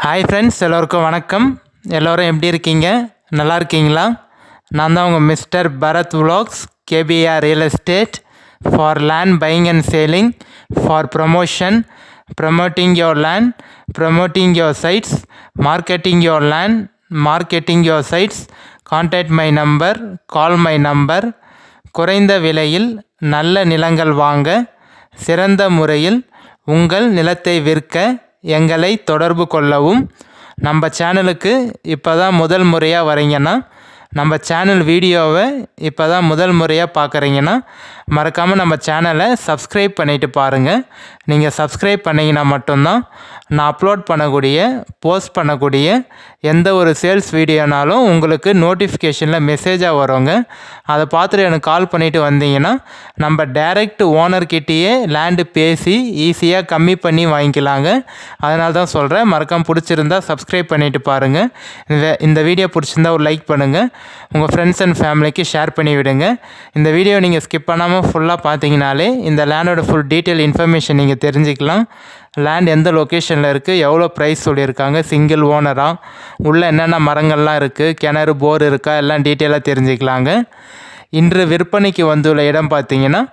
Hi friends, எல்லோருக்கும் வணக்கம். எல்லோரும் எப்படி இருக்கீங்க? நல்லா இருக்கீங்களா? நான் தான் உங்கள் மிஸ்டர் பரத் விலாக்ஸ், KPR real estate for land buying and selling, for promotion, promoting your land, promoting your sites, marketing your land, marketing your sites. Contact my number, call my number. குறைந்த விலையில் நல்ல நிலங்கள் வாங்க, சிறந்த முறையில் உங்கள் நிலத்தை விற்க எங்களை தொடர்பு கொள்ளவும். நம்ம சேனலுக்கு இப்போ தான் முதல் முறையாக வரீங்கன்னா, நம்ம சேனல் வீடியோவை இப்போ தான் முதல் முறையாக பார்க்குறீங்கன்னா, மறக்காமல் நம்ம சேனலை சப்ஸ்கிரைப் பண்ணிவிட்டு பாருங்கள். நீங்கள் சப்ஸ்கிரைப் பண்ணிங்கன்னா மட்டும்தான் நான் அப்லோட் பண்ணக்கூடிய, போஸ்ட் பண்ணக்கூடிய எந்த ஒரு சேல்ஸ் வீடியோனாலும் உங்களுக்கு நோட்டிஃபிகேஷனில் மெசேஜாக வருங்க. அதை பார்த்துட்டு எனக்கு கால் பண்ணிவிட்டு வந்தீங்கன்னா, நம்ம டைரக்ட் ஓனர்கிட்டயே லேண்டு பேசி ஈஸியாக கம்மி பண்ணி வாங்கிக்கலாங்க. அதனால தான் சொல்கிறேன். மறக்காமல் பிடிச்சிருந்தா சப்ஸ்கிரைப் பண்ணிவிட்டு பாருங்கள். இந்த வீடியோ பிடிச்சிருந்தா ஒரு லைக் பண்ணுங்கள். உங்கள் ஃப்ரெண்ட்ஸ் அண்ட் ஃபேமிலிக்கு ஷேர் பண்ணி விடுங்க. இந்த வீடியோ நீங்கள் ஸ்கிப் பண்ணாமல் ஃபுல்லாக பார்த்தீங்கனாலே இந்த லேண்டோட ஃபுல் டீட்டெயில் இன்ஃபர்மேஷன் நீங்கள் தெரிஞ்சுக்கலாம். லேண்ட் எந்த லொக்கேஷனில் இருக்குது, எவ்வளோ ப்ரைஸ் சொல்லியிருக்காங்க, சிங்கிள் ஓனராக, உள்ளே என்னென்ன மரங்கள்லாம் இருக்குது, கிணறு போர் இருக்கா, எல்லாம் டீட்டெயிலாக தெரிஞ்சுக்கலாங்க. இன்று விற்பனைக்கு வந்துள்ள இடம் பார்த்தீங்கன்னா,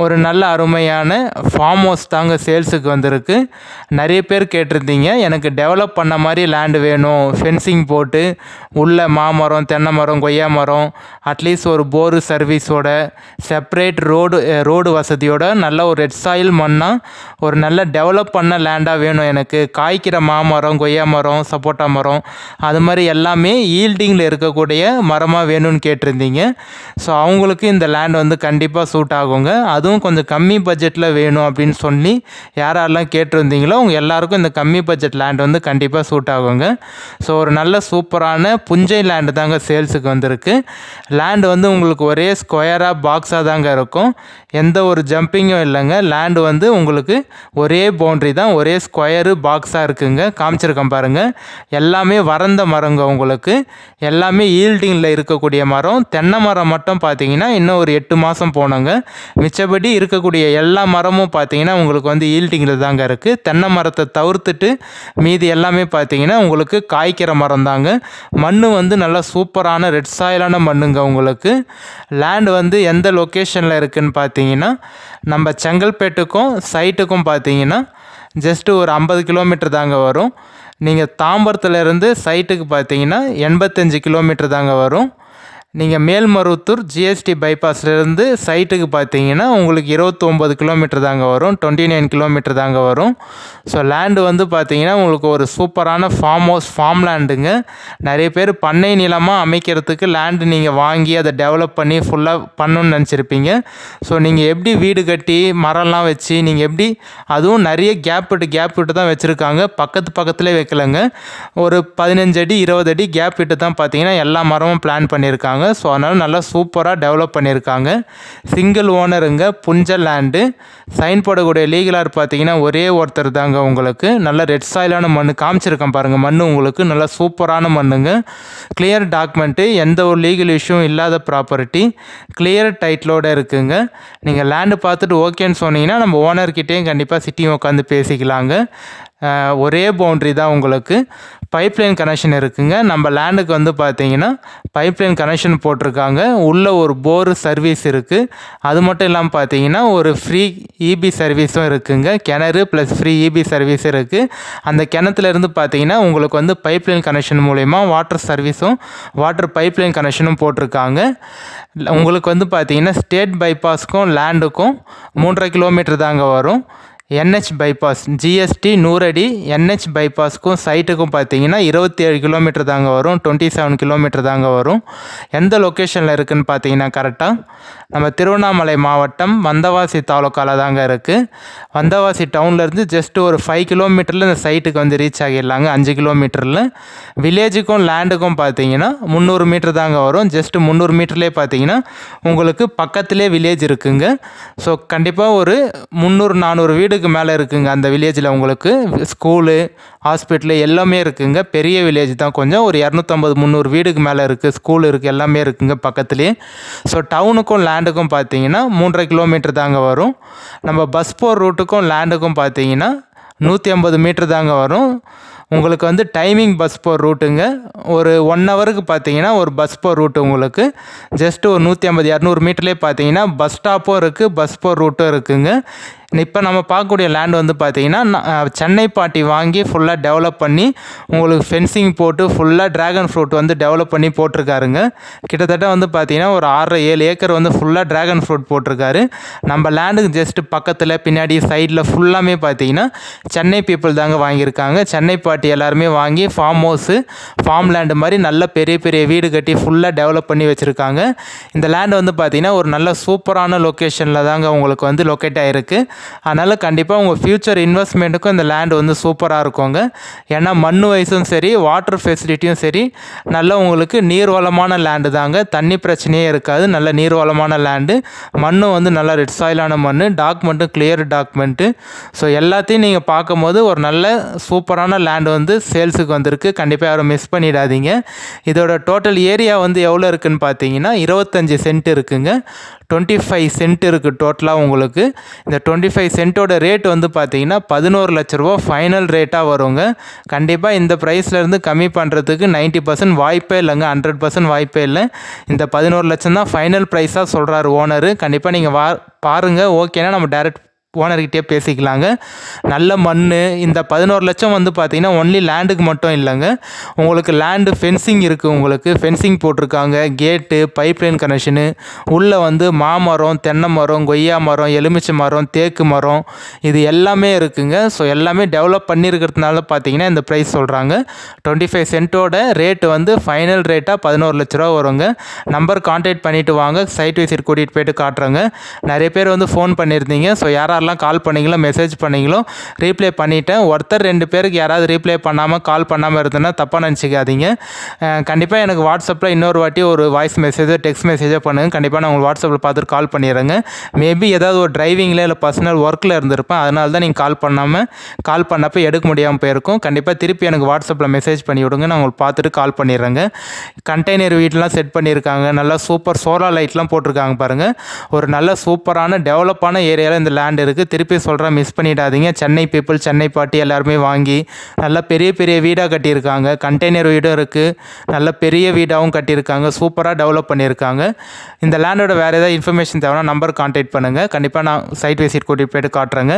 ஒரு நல்ல அருமையான ஃபார்ம் ஹவுஸ் தாங்க சேல்ஸுக்கு வந்திருக்கு. நிறைய பேர் கேட்டிருந்தீங்க, எனக்கு டெவலப் பண்ண மாதிரி லேண்டு வேணும், ஃபென்சிங் போட்டு உள்ள மாமரம், தென்னை மரம், கொய்யா மரம், அட்லீஸ்ட் ஒரு போரு சர்வீஸோட, செப்பரேட் ரோடு வசதியோட, நல்ல ஒரு ரெட் சாயில் மண்ணாக ஒரு நல்ல டெவலப் பண்ண லேண்டாக வேணும் எனக்கு. காய்க்கிற மாமரம், கொய்யா மரம், சப்போட்டா மரம், அது மாதிரி எல்லாமே ஈல்டிங்கில் இருக்கக்கூடிய மரமாக வேணும்னு கேட்டிருந்தீங்க. ஸோ அவங்களுக்கு இந்த லேண்ட் வந்து கண்டிப்பாக சூட் ஆகுங்க. அதுவும் கொஞ்சம் கம்மி பட்ஜெட்டில் வேணும் அப்படின்னு சொல்லி யாரெல்லாம் கேட்டிருந்தீங்களோ அவங்க எல்லாருக்கும் இந்த கம்மி பட்ஜெட் லேண்ட் வந்து கண்டிப்பாக சூட் ஆகுங்க. ஸோ ஒரு நல்ல சூப்பரான புஞ்சை லேண்டு தாங்க சேல்ஸுக்கு வந்திருக்கு. லேண்டு வந்து உங்களுக்கு ஒரே ஸ்கொயராக பாக்ஸாக தாங்க இருக்கும். எந்த ஒரு ஜம்பிங்கும் இல்லைங்க. லேண்டு வந்து உங்களுக்கு ஒரே பவுண்ட்ரி தான், ஒரே ஸ்கொயரு பாக்ஸாக இருக்குங்க. காமிச்சிருக்கேன் பாருங்கள். எல்லாமே வறந்த மரங்க உங்களுக்கு. எல்லாமே ஈல்டிங்கில் இருக்கக்கூடிய மரம். தென்னை மரம் மட்டும் பார்த்தீங்கன்னா இன்னும் ஒரு 8 மாதம் போனோங்க. மிச்சபடி இருக்கக்கூடிய எல்லா மரமும் பார்த்தீங்கன்னா உங்களுக்கு வந்து ஈல்டிங்கில் தாங்க இருக்குது. தென்னை மரத்தை தவிர்த்துட்டு மீதி எல்லாமே பார்த்தீங்கன்னா உங்களுக்கு காய்க்கிற மரம் தாங்க. மண் வந்து நல்லா சூப்பரான ரெட் சாயிலான மண்ணுங்க உங்களுக்கு. லேண்ட் வந்து எந்த லொக்கேஷனில் இருக்குதுன்னு பார்த்தீங்கன்னா, நம்ம செங்கல்பேட்டுக்கும் சைட்டுக்கும் பார்த்தீங்கன்னா ஜஸ்ட்டு ஒரு 50 கிலோமீட்டர் தாங்க வரும். நீங்கள் தாம்பரத்துலேருந்து சைட்டுக்கு பார்த்தீங்கன்னா 85 கிலோமீட்டர் தாங்க வரும். நீங்கள் மேல்மருவத்தூர் ஜிஎஸ்டி பைபாஸ்லேருந்து சைட்டுக்கு பார்த்தீங்கன்னா உங்களுக்கு 29 கிலோமீட்டர் தாங்க வரும். 29 கிலோமீட்டர் தாங்க வரும். ஸோ லேண்டு வந்து பார்த்தீங்கன்னா உங்களுக்கு ஒரு சூப்பரான ஃபார்ம் ஹவுஸ், ஃபார்ம் லேண்டுங்க. நிறைய பேர் பண்ணை நிலமாக அமைக்கிறதுக்கு லேண்டு நீங்கள் வாங்கி அதை டெவலப் பண்ணி ஃபுல்லாக பண்ணணுன்னு நினச்சிருப்பீங்க. ஸோ நீங்கள் எப்படி வீடு கட்டி மரம்லாம் வச்சு நீங்கள் எப்படி, அதுவும் நிறைய கேப் விட்டு தான் வச்சுருக்காங்க. பக்கத்துலேயே வைக்கலைங்க. ஒரு 15 அடி 20 அடி கேப் விட்டு தான் பார்த்தீங்கன்னா எல்லா மரமும் பிளான் பண்ணியிருக்காங்க. ஸோ அதனால் நல்லா சூப்பராக டெவலப் பண்ணியிருக்காங்க. சிங்கிள் ஓனருங்க, புஞ்ச லேண்டு. சைன் போடக்கூடிய லீகலார் பார்த்தீங்கன்னா ஒரே ஒருத்தர் தாங்க உங்களுக்கு. நல்ல ரெட் சாயிலான மண் காமிச்சிருக்கேன் பாருங்கள். மண் உங்களுக்கு நல்லா சூப்பரான மண்ணுங்க. கிளியர் டாக்குமெண்ட்டு, எந்த ஒரு லீகல் இஷ்யூவும் இல்லாத ப்ராப்பர்ட்டி, கிளியர் டைட்டிலோடு இருக்குங்க. நீங்கள் லேண்டு பார்த்துட்டு ஓகேன்னு சொன்னீங்கன்னா நம்ம ஓனர்கிட்டையும் கண்டிப்பாக சிட்டியும் உட்காந்து பேசிக்கலாங்க. ஒரே பவுண்ட்ரி தான் உங்களுக்கு. பைப்லைன் கனெக்ஷன் இருக்குங்க. நம்ம லேண்டுக்கு வந்து பார்த்தீங்கன்னா பைப்லைன் கனெக்ஷன் போட்டிருக்காங்க. உள்ளே ஒரு போர் சர்வீஸ் இருக்குது. அது மட்டும் இல்லாமல் பார்த்தீங்கன்னா ஒரு ஃப்ரீ இபி சர்வீஸும் இருக்குங்க. கிணறு ப்ளஸ் ஃப்ரீ இபி சர்வீஸ் இருக்குது. அந்த கிணத்துலேருந்து பார்த்தீங்கன்னா உங்களுக்கு வந்து பைப்லைன் கனெக்ஷன் மூலயமா வாட்டர் சர்வீஸும், வாட்டர் பைப்லைன் கனெக்ஷனும் போட்டிருக்காங்க. உங்களுக்கு வந்து பார்த்தீங்கன்னா ஸ்டேட் பைபாஸ்க்கும் லேண்டுக்கும் 3.5 கிலோமீட்டர் தாங்க வரும். NH பைபாஸ், ஜிஎஸ்டி 100 அடி NH பைபாஸ்க்கும் சைட்டுக்கும் பார்த்தீங்கன்னா 27 கிலோமீட்டர் தாங்க வரும். 27 கிலோமீட்டர் தாங்க வரும். எந்த லொக்கேஷனில் இருக்குதுன்னு பார்த்தீங்கன்னா கரெக்டாக நம்ம திருவண்ணாமலை மாவட்டம் வந்தவாசி தாலுக்காவில் தாங்க இருக்குது. வந்தவாசி டவுன்லேருந்து ஜஸ்ட் ஒரு 5 கிலோமீட்டரில் இந்த சைட்டுக்கு வந்து ரீச் ஆகிடலாங்க. 5 கிலோமீட்டரில். வில்லேஜுக்கும் லேண்டுக்கும் பார்த்தீங்கன்னா 300 மீட்டர் தாங்க வரும். ஜஸ்ட் 300 மீட்டர்லேயே பார்த்தீங்கன்னா உங்களுக்கு பக்கத்துலேயே வில்லேஜ் இருக்குங்க. ஸோ கண்டிப்பாக ஒரு 300-400 வீடு மேலே இருக்குங்க. அந்த வில்லேஜில் உங்களுக்கு ஸ்கூலு, ஹாஸ்பிட்டலு எல்லாமே இருக்குங்க. பெரிய வில்லேஜ் தான். கொஞ்சம் ஒரு 250-300 வீடுக்கு மேலே இருக்குது. ஸ்கூல் இருக்குது, எல்லாமே இருக்குங்க பக்கத்துலேயே. ஸோ டவுனுக்கும் லேண்டுக்கும் பார்த்தீங்கன்னா 3.5 கிலோமீட்டர் தாங்க வரும். நம்ம பஸ் போகிற ரூட்டுக்கும் லேண்டுக்கும் பார்த்தீங்கன்னா 150 மீட்டர் தாங்க வரும். உங்களுக்கு வந்து டைமிங் பஸ் போகிற ரூட்டுங்க. ஒரு 1 ஹவருக்கு பார்த்தீங்கன்னா ஒரு பஸ் போகிற ரூட்டு உங்களுக்கு. ஜஸ்ட் ஒரு 150 200 மீட்டர்லேயே பார்த்தீங்கன்னா பஸ் ஸ்டாப்பும் இருக்குது, பஸ் போகிற ரூட்டும் இருக்குங்க. இப்போ நம்ம பார்க்கக்கூடிய லேண்ட் வந்து பார்த்தீங்கன்னா சென்னை பாட்டி வாங்கி ஃபுல்லாக டெவலப் பண்ணி உங்களுக்கு ஃபென்சிங் போட்டு ஃபுல்லாக ட்ராகன் ஃப்ரூட் வந்து டெவலப் பண்ணி போட்டிருக்காருங்க. கிட்டத்தட்ட வந்து பார்த்தீங்கன்னா ஒரு 6-7 ஏக்கர் வந்து ஃபுல்லாக ட்ராகன் ஃப்ரூட் போட்டிருக்காரு. நம்ம லேண்டுக்கு ஜஸ்ட்டு பக்கத்தில் பின்னாடி சைடில் ஃபுல்லாமே பார்த்தீங்கன்னா சென்னை பீப்புள் தாங்க வாங்கியிருக்காங்க. சென்னை பாட்டி எல்லாருமே வாங்கி ஃபார்ம் ஹவுஸு, ஃபார்ம் லேண்டு மாதிரி நல்ல பெரிய பெரிய வீடு கட்டி ஃபுல்லாக டெவலப் பண்ணி வச்சுருக்காங்க. இந்த லேண்டு வந்து பார்த்தீங்கன்னா ஒரு நல்ல சூப்பரான லொக்கேஷனில் தாங்க உங்களுக்கு வந்து லொக்கேட் ஆகிருக்கு. அதனால் கண்டிப்பாக உங்கள் ஃப்யூச்சர் இன்வெஸ்ட்மெண்ட்டுக்கும் இந்த லேண்டு வந்து சூப்பராக இருக்குங்க. ஏன்னா மண் வயசும் சரி, வாட்டர் ஃபெசிலிட்டியும் சரி, நல்ல உங்களுக்கு நீர்வளமான லேண்டு தாங்க. தண்ணி பிரச்சனையே இருக்காது. நல்ல நீர்வளமான லேண்டு, மண்ணும் வந்து நல்ல ரெட் சாயிலான மண், டாக்குமெண்ட்டும் கிளியர் டாக்குமெண்ட்டு. ஸோ எல்லாத்தையும் நீங்கள் பார்க்கும்போது ஒரு நல்ல சூப்பரான லேண்டு வந்து சேல்ஸுக்கு வந்திருக்கு. கண்டிப்பாக யாரும் மிஸ் பண்ணிடாதீங்க. இதோட டோட்டல் ஏரியா வந்து எவ்வளோ இருக்குதுன்னு பார்த்தீங்கன்னா 25 சென்ட் இருக்குங்க. 25 சென்ட் இருக்குது டோட்டலாக உங்களுக்கு. இந்த 25 சென்ட்டோட ரேட் வந்து பார்த்தீங்கன்னா 11 லட்ச ரூபா ஃபைனல் ரேட்டாக வருங்க. கண்டிப்பாக இந்த ப்ரைஸ்லேருந்து கம்மி பண்ணுறதுக்கு 90% வாய்ப்பே இல்லைங்க, 100% வாய்ப்பே இல்லை. இந்த 11 லட்சம் தான் ஃபைனல் ப்ரைஸாக சொல்கிறாரு ஓனரு. கண்டிப்பாக நீங்கள் பாருங்கள். ஓகேனா நம்ம டேரெக்ட் ஓனர்கிட்டே பேசிக்கலாங்க. நல்ல மண். இந்த 11 லட்சம் வந்து பார்த்தீங்கன்னா ஒன்லி லேண்டுக்கு மட்டும் இல்லைங்க, உங்களுக்கு லேண்டு ஃபென்சிங் இருக்குது. உங்களுக்கு ஃபென்சிங் போட்டிருக்காங்க, கேட்டு, பைப்லைன் கனெக்ஷனு, உள்ளே வந்து மாமரம், தென்னை மரம், கொய்யா மரம், எலுமிச்சை மரம், தேக்கு மரம், இது எல்லாமே இருக்குங்க. ஸோ எல்லாமே டெவலப் பண்ணியிருக்கிறதுனால பார்த்தீங்கன்னா இந்த ப்ரைஸ் சொல்கிறாங்க. 25 சென்ட்டோட ரேட்டு வந்து ஃபைனல் ரேட்டாக 11 லட்ச ரூபா வருங்க. நம்பர் கான்டாக்ட் பண்ணிவிட்டு வாங்க, சைட் விசிட் கூட்டிகிட்டு போய்ட்டு காட்டுறேங்க. நிறைய பேர் வந்து ஃபோன் பண்ணியிருந்தீங்க. ஸோ யாரெல்லாம் கால் பண்ணிங்களோ மெசேஜ் பண்ணிங்களோ ரீப்ளை பண்ணிட்டேன். ஒருத்தர் 2 பேருக்கு யாராவது ரீப்ளை பண்ணாமல் கால் பண்ணாமல் இருந்ததுன்னா தப்பாக நினச்சிக்காதீங்க. கண்டிப்பாக எனக்கு வாட்ஸ்அப்பில் இன்னொரு வாட்டி ஒரு வாய்ஸ் மெசேஜோ டெக்ஸ்ட் மெசேஜோ பண்ணுங்கள். கண்டிப்பாக நான் உங்களுக்கு வாட்ஸ்அப்பில் பார்த்துட்டு கால் பண்ணிடுறேங்க. மேபி ஏதாவது ஒரு டிரைவிங்கில் இல்லை பர்சனல் ஒர்க்கில் இருந்திருப்பேன். அதனால தான் நீங்கள் கால் பண்ணப்போ எடுக்க முடியாமல் போயிருக்கும். கண்டிப்பாக திருப்பி எனக்கு வாட்ஸ்அப்பில் மெசேஜ் பண்ணி விடுங்க, நான் உங்களுக்கு பார்த்துட்டு கால் பண்ணிடுறேங்க. கண்டெய்னர் வீட்டெலாம் செட் பண்ணியிருக்காங்க. நல்லா சூப்பர் சோலார் லைட்லாம் போட்டிருக்காங்க பாருங்கள். ஒரு நல்ல சூப்பரான டெவலப்பான ஏரியாவில் இந்த லேண்ட் இருக்குது. திருப்பி சொல்கிறேன், மிஸ் பண்ணிடாதீங்க. சென்னை பீப்புள், சென்னை பாட்டி எல்லாருமே வாங்கி நல்ல பெரிய பெரிய வீடாக கட்டியிருக்காங்க. கண்டெய்னர் வீடும் இருக்குது, நல்ல பெரிய வீடாகவும் கட்டியிருக்காங்க. சூப்பராக டெவலப் பண்ணியிருக்காங்க. இந்த லேண்டோட வேறு ஏதாவது இன்ஃபர்மேஷன் தேவைன்னா நம்பர் கான்டாக்ட் பண்ணுங்கள். கண்டிப்பாக நான் சைட் விசிட் கூட்டிகிட்டு போய்ட்டு காட்டுறேங்க.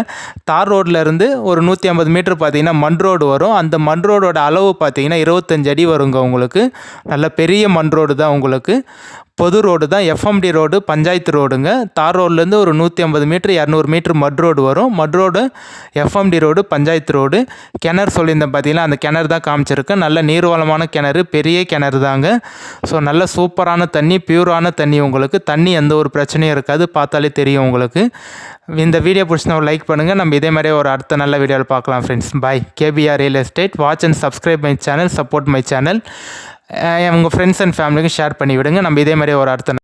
தார் ரோட்லேருந்து ஒரு 150 மீட்டர் பார்த்தீங்கன்னா மண் ரோடு வரும். அந்த மண் ரோடோட அளவு பார்த்தீங்கன்னா 25 அடி வருங்க உங்களுக்கு. நல்ல பெரிய மண் ரோடு தான் உங்களுக்கு. பொது ரோடு தான், எஃப்எம்டி ரோடு, பஞ்சாயத்து ரோடுங்க. தார் ரோட்லேருந்து ஒரு 150 மீட்டர் 200 மீட்டர் மட் ரோடு வரும். மட் road, FMT road, panchayat road. கிணறு சொல்லியிருந்தேன் பார்த்தீங்கன்னா, அந்த கிணறு தான் காமிச்சிருக்கேன். நல்ல நீர்வளமான கிணறு, பெரிய கிணறு தாங்க. ஸோ நல்ல சூப்பரான தண்ணி, பியூரான தண்ணி உங்களுக்கு. தண்ணி எந்த ஒரு பிரச்சனையும் இருக்காது, பார்த்தாலே தெரியும் உங்களுக்கு. இந்த வீடியோ பிடிச்சினா ஒரு லைக் பண்ணுங்கள். நம்ம இதே மாதிரியே ஒரு அடுத்த நல்ல வீடியோவில் பார்க்கலாம் friends. Bye. KPR real estate. Watch and subscribe my channel, support my channel. உங்கள் ஃப்ரெண்ட்ஸ் அண்ட் ஃபேமிலிக்கு ஷேர் பண்ணி விடுங்க. நம்ம இதே மாதிரி ஒரு அடுத்த